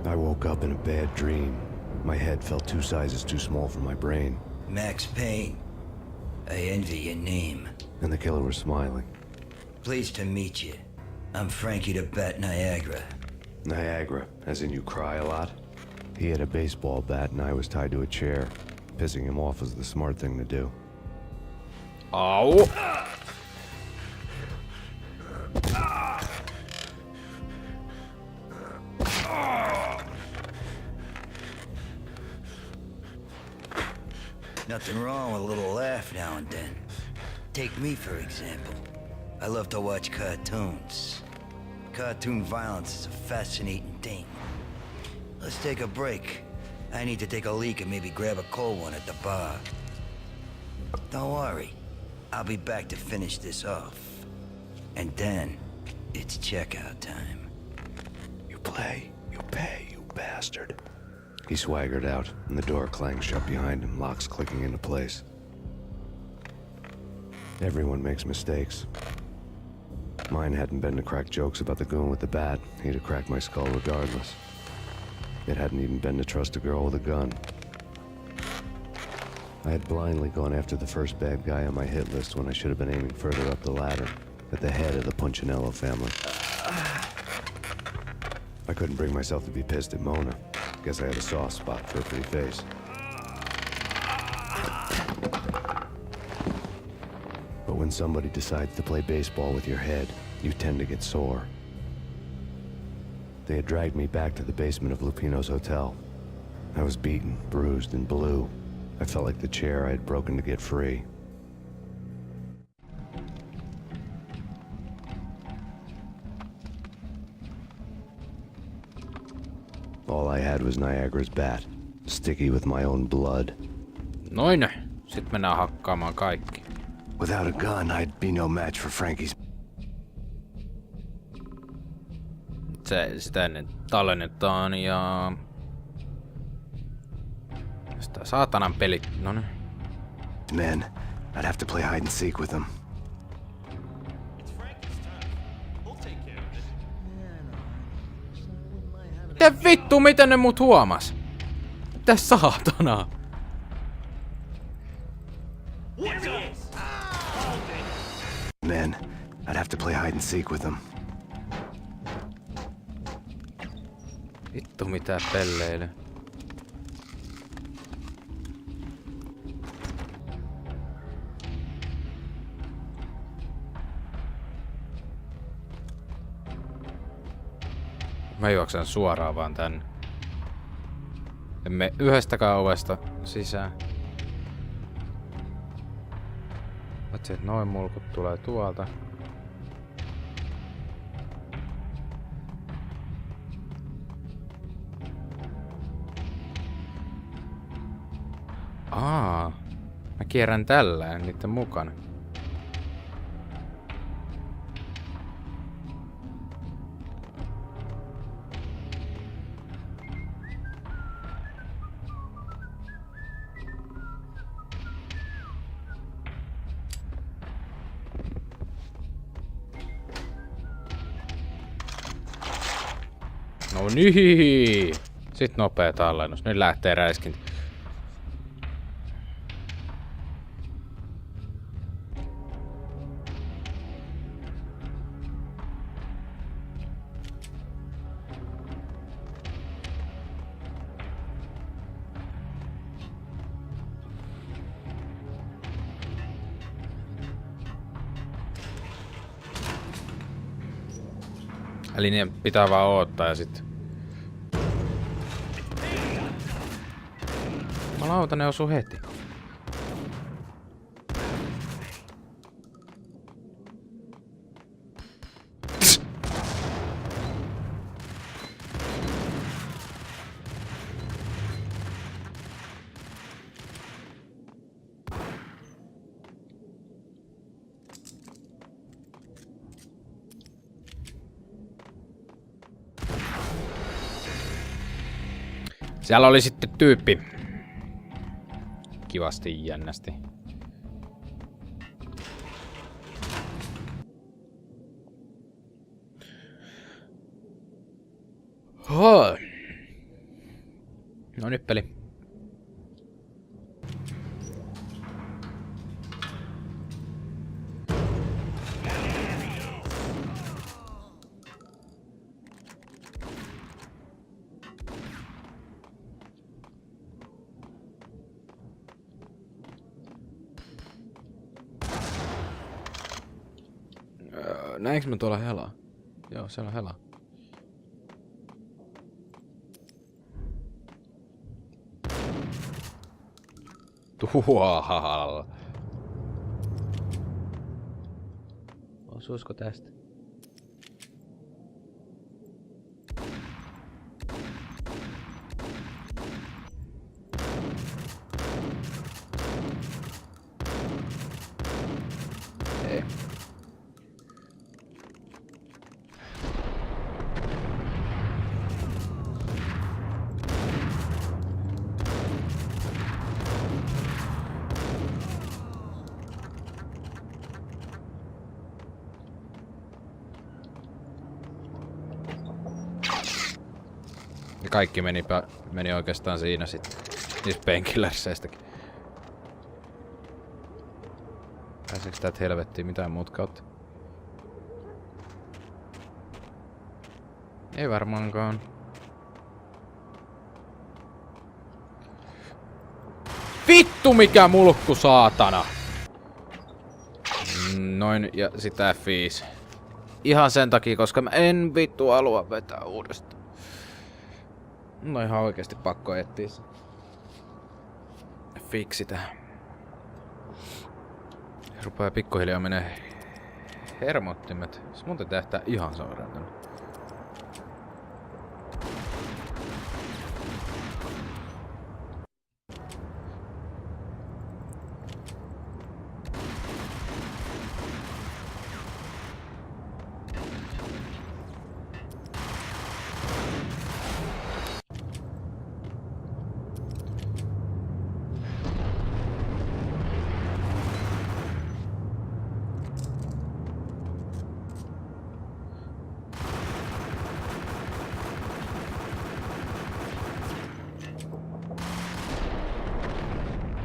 I woke up in a bad dream. My head felt 2 sizes too small for my brain. Max Payne. I envy your name. And the killer was smiling. Pleased to meet you. I'm Frankie the Bat Niagara. Niagara, as in you cry a lot? He had a baseball bat and I was tied to a chair. Pissing him off was the smart thing to do. Au! Nothing wrong with a little laugh now and then. Take me, for example. I love to watch cartoons. Cartoon violence is a fascinating thing. Let's take a break. I need to take a leak and maybe grab a cold one at the bar. Don't worry. I'll be back to finish this off. And then, it's checkout time. You play, you pay, you bastard. He swaggered out, and the door clanged shut behind him, locks clicking into place. Everyone makes mistakes. Mine hadn't been to crack jokes about the goon with the bat. He'd have cracked my skull regardless. It hadn't even been to trust a girl with a gun. I had blindly gone after the first bad guy on my hit list when I should have been aiming further up the ladder, at the head of the Punchinello family. I couldn't bring myself to be pissed at Mona. Guess I had a soft spot for a pretty face. But when somebody decides to play baseball with your head, you tend to get sore. They had dragged me back to the basement of Lupino's hotel. I was beaten, bruised, and blue. I felt like the chair I had broken to get free. All I had was Niagara's bat, sticky with my own blood. Noin. Sitten mennään hakkaamaan kaikki. Without a gun, I'd be no match for Frankie's. Sitä ennen tallennetaan ja... Sitä saatanan pelit. Noniin. Men, I'd have to play hide and seek with them. Mitä vittu, miten ne mut huomas? Mitä saatanaa? Men, I'd have to play hide and seek with them. Vittu mitä pelleily. Mä juoksen suoraan vaan tänne. Emme yhdestäkään ovesta sisään. Patsi, että noin mulkut tulee tuolta. Mä kierrän tällä niitten mukana. No niin. Sitten nopea tallennus. Nyt lähtee räiskintä. Eli ne pitää vaan odottaa ja sit... Jumalauta, ne osuu heti. Siellä oli sitten tyyppi. Kivasti, jännästi. No nyt peli. Näinkö mä tuolla helaa? Joo, siellä on helaa. Tuohalla. Osuusko tästä? Ei. Ja kaikki meni oikeastaan siinä sitten. Niistä painkillerseistäkin. Pääseekö täältä helvettiin mitään muut kautta? Ei varmaankaan. Vittu mikä mulkku saatana! Noin ja sitä F5. Ihan sen takia, koska mä en vittu halua vetää uudestaan. No ihan oikeesti pakko etsiä se. Fiksitä. Rupee pikkuhiljaa menee hermottimet. Se muuten tähtää ihan sairaan tänne.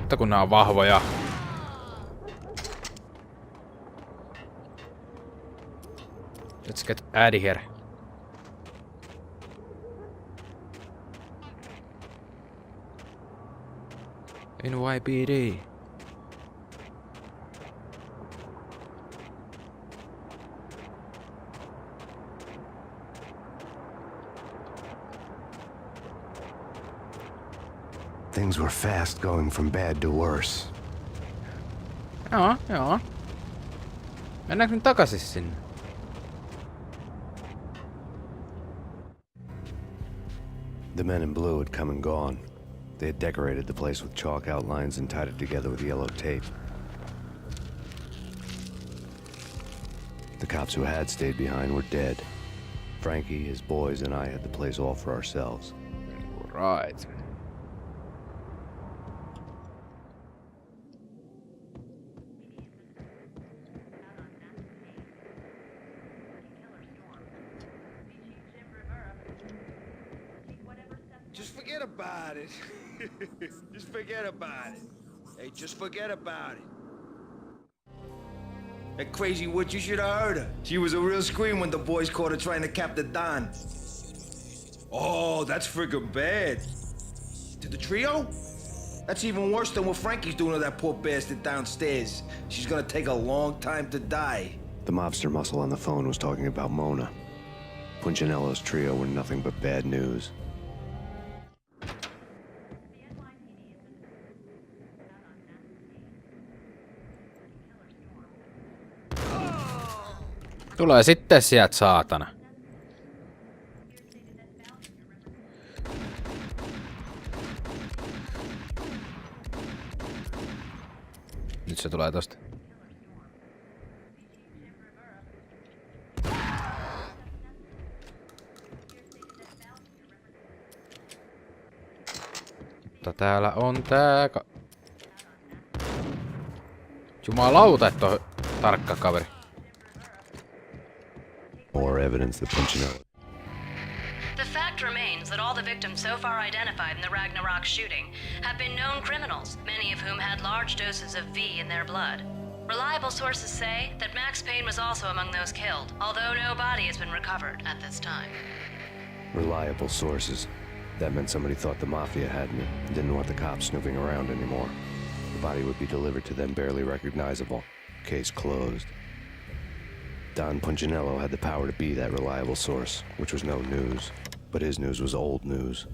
Mutta kun nää on vahvoja. Let's get out of here. NYPD. Things were fast going from bad to worse. Joo. Mennäänkö nyt takaisin sinne? The men in blue had come and gone. They had decorated the place with chalk outlines and tied it together with yellow tape. The cops who had stayed behind were dead. Frankie, his boys, and I had the place all for ourselves. Right. Just forget about it. Just forget about it. Hey, just forget about it. That crazy witch, you should have heard her. She was a real scream when the boys caught her trying to cap the Don. Oh, that's friggin' bad. To the trio? That's even worse than what Frankie's doing to that poor bastard downstairs. She's gonna take a long time to die. The mobster muscle on the phone was talking about Mona. Punchinello's trio were nothing but bad news. Tulee sitten sieltä saatana. Nyt se tulee tosta. Mutta täällä on tää jumalauta, että on tarkka kaveri. More evidence that Punchinello. The fact remains that all the victims so far identified in the Ragnarok shooting have been known criminals, many of whom had large doses of V in their blood. Reliable sources say that Max Payne was also among those killed, although no body has been recovered at this time. Reliable sources. That meant somebody thought the Mafia had me, didn't want the cops snooping around anymore. The body would be delivered to them barely recognizable. Case closed. Don Punchinello had the power to be that reliable source, which was no news. But his news was old news.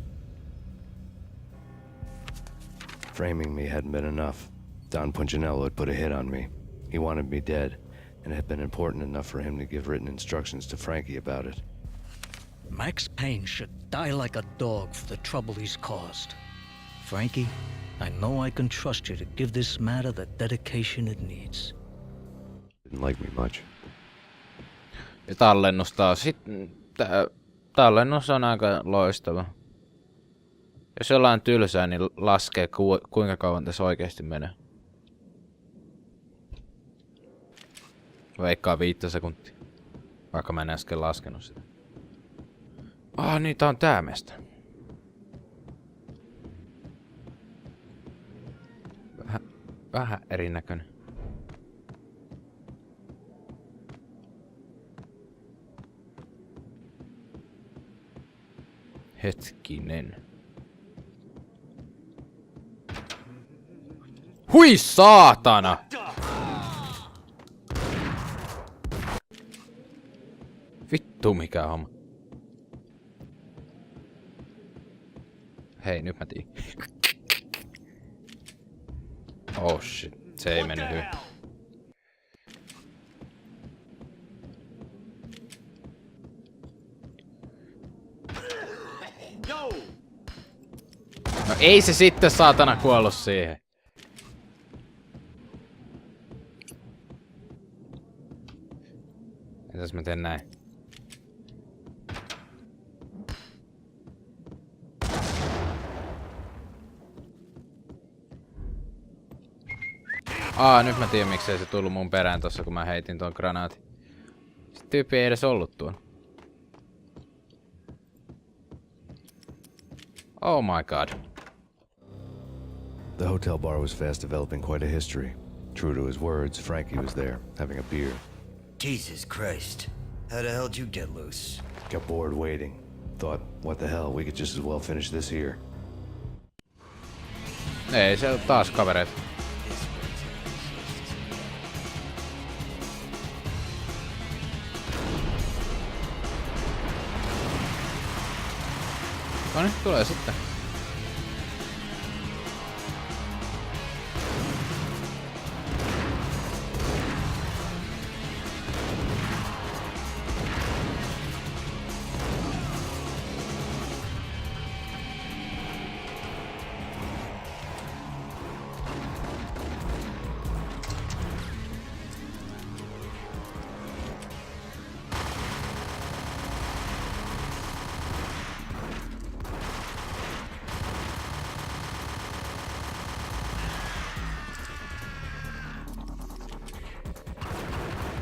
Framing me hadn't been enough. Don Punchinello had put a hit on me. He wanted me dead, and it had been important enough for him to give written instructions to Frankie about it. Max Payne should die like a dog for the trouble he's caused. Frankie, I know I can trust you to give this matter the dedication it needs. Didn't like me much. Ja tallennus taas. Tallennus on aika loistava. Jos jollain tylsää, niin laskee kuinka kauan tässä oikeesti menee. Veikkaa 5 sekuntia. Vaikka mä en äsken laskenut sitä. Niin tää on tää mesta. Vähän erinäköinen. Hetkinen. Hui saatana! Vittu mikä homma. Hei, nyt mä tiedän. Oh shit, se ei mennyt hyvin. No ei se sitten saatana kuollut siihen. Entäs mä teen näin? Nyt mä tiedän miksei se tullut mun perään tossa kun mä heitin ton granaatin. Se tyyppi ei edes ollut tuon. Oh my god. The hotel bar was fast developing quite a history. True to his words, Frankie was there, having a beer. Jesus Christ. How the hell did you get loose? Got bored waiting. Thought, what the hell, we could just as well finish this here. Ei se taas kavereet. No niin, tulee sitten.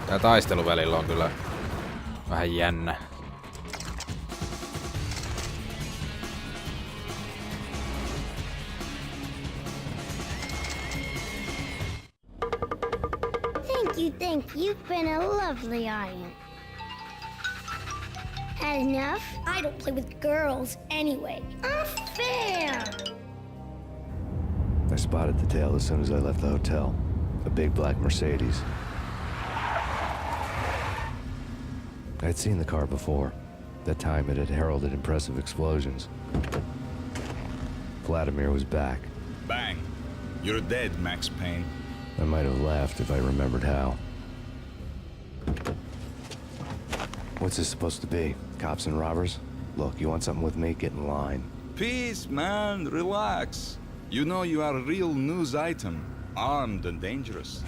Tää taistelu välillä on kyllä vähän jännä. Thank you. You've been a lovely audience. Had enough? I don't play with girls anyway. Unfair! I spotted the tail as soon as I left the hotel. A big black Mercedes. I'd seen the car before. That time it had heralded impressive explosions. Vladimir was back. Bang! You're dead, Max Payne. I might have laughed if I remembered how. What's this supposed to be? Cops and robbers? Look, you want something with me? Get in line. Peace, man. Relax. You know you are a real news item. Armed and dangerous.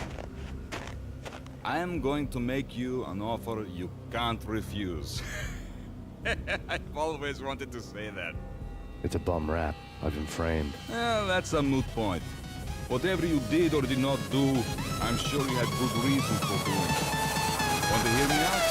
I am going to make you an offer you can't refuse. I've always wanted to say that. It's a bum rap. I've been framed. Well, that's a moot point. Whatever you did or did not do, I'm sure you had good reason for doing it. Want to hear me out?